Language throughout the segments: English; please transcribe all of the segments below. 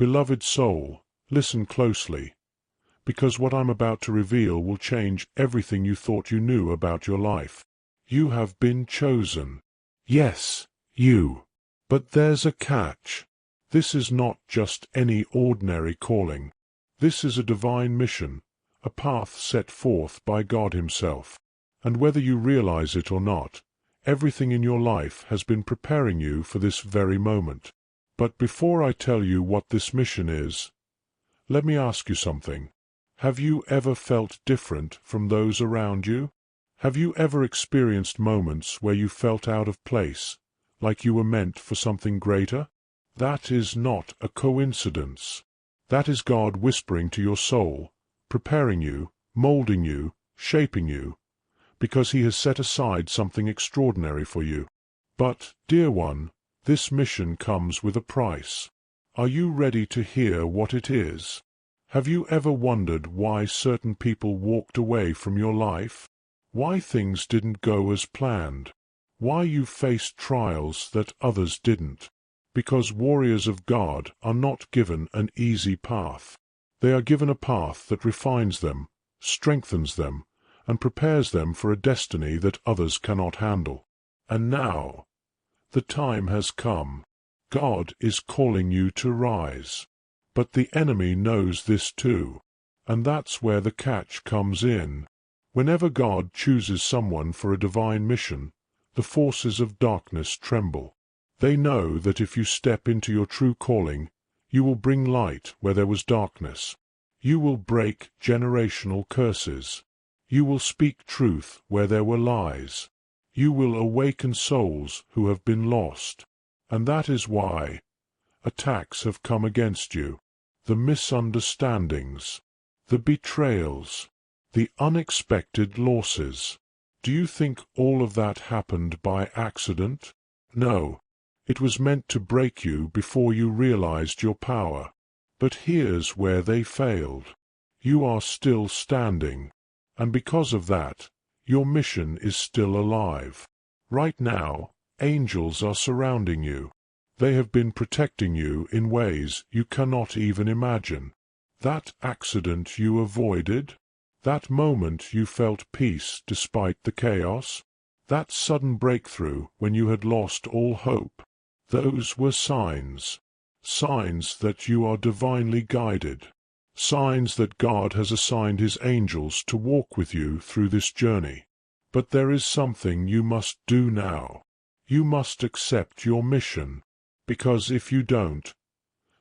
Beloved soul, listen closely, because what I'm about to reveal will change everything you thought you knew about your life. You have been chosen. Yes, you. But there's a catch. This is not just any ordinary calling. This is a divine mission, a path set forth by God Himself. And whether you realize it or not, everything in your life has been preparing you for this very moment. But before I tell you what this mission is, let me ask you something. Have you ever felt different from those around you? Have you ever experienced moments where you felt out of place, like you were meant for something greater? That is not a coincidence. That is God whispering to your soul, preparing you, molding you, shaping you, because He has set aside something extraordinary for you. But, dear one, this mission comes with a price. Are you ready to hear what it is? Have you ever wondered why certain people walked away from your life? Why things didn't go as planned? Why you faced trials that others didn't? Because warriors of God are not given an easy path. They are given a path that refines them, strengthens them, and prepares them for a destiny that others cannot handle. And now, the time has come. God is calling you to rise. But the enemy knows this too, and that's where the catch comes in. Whenever God chooses someone for a divine mission, the forces of darkness tremble. They know that if you step into your true calling, you will bring light where there was darkness. You will break generational curses. You will speak truth where there were lies. You will awaken souls who have been lost. And that is why attacks have come against you. The misunderstandings, the betrayals, the unexpected losses. Do you think all of that happened by accident? No. It was meant to break you before you realized your power. But here's where they failed. You are still standing. And because of that, your mission is still alive. Right now, angels are surrounding you. They have been protecting you in ways you cannot even imagine. That accident you avoided, that moment you felt peace despite the chaos, that sudden breakthrough when you had lost all hope, those were signs. Signs that you are divinely guided. Signs that God has assigned His angels to walk with you through this journey. But there is something you must do now. You must accept your mission. Because if you don't,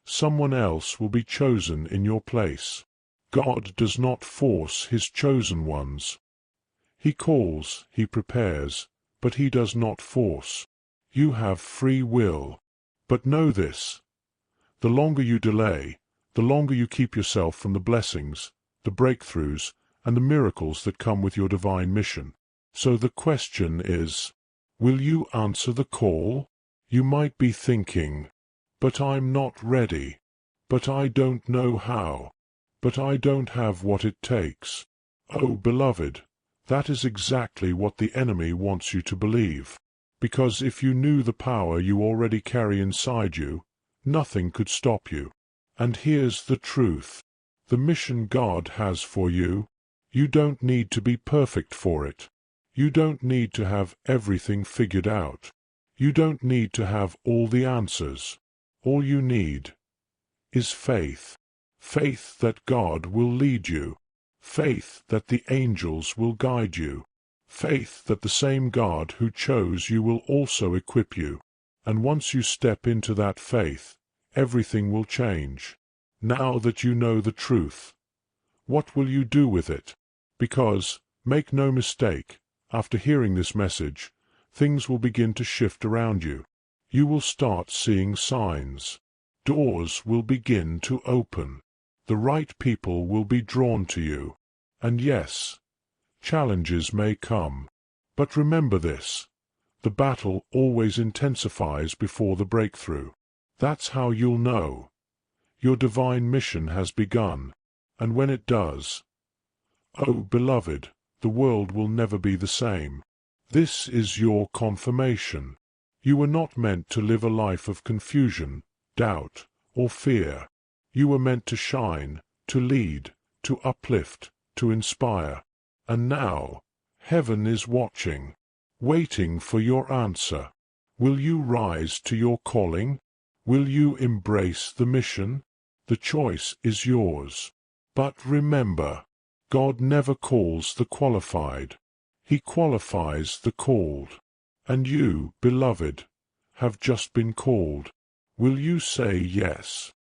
someone else will be chosen in your place. God does not force His chosen ones. He calls, He prepares, but He does not force. You have free will. But know this: the longer you delay, the longer you keep yourself from the blessings, the breakthroughs, and the miracles that come with your divine mission. So the question is, will you answer the call? You might be thinking, but I'm not ready. But I don't know how. But I don't have what it takes. Oh, beloved, that is exactly what the enemy wants you to believe. Because if you knew the power you already carry inside you, nothing could stop you. And here's the truth. The mission God has for you, you don't need to be perfect for it. You don't need to have everything figured out. You don't need to have all the answers. All you need is faith. Faith that God will lead you. Faith that the angels will guide you. Faith that the same God who chose you will also equip you. And once you step into that faith, everything will change. Now that you know the truth, what will you do with it? Because, make no mistake, after hearing this message, things will begin to shift around you. You will start seeing signs. Doors will begin to open. The right people will be drawn to you. And yes, challenges may come. But remember this: the battle always intensifies before the breakthrough. That's how you'll know. Your divine mission has begun. And when it does, oh, beloved, the world will never be the same. This is your confirmation. You were not meant to live a life of confusion, doubt, or fear. You were meant to shine, to lead, to uplift, to inspire. And now, heaven is watching, waiting for your answer. Will you rise to your calling? Will you embrace the mission? The choice is yours. But remember, God never calls the qualified. He qualifies the called. And you, beloved, have just been called. Will you say yes?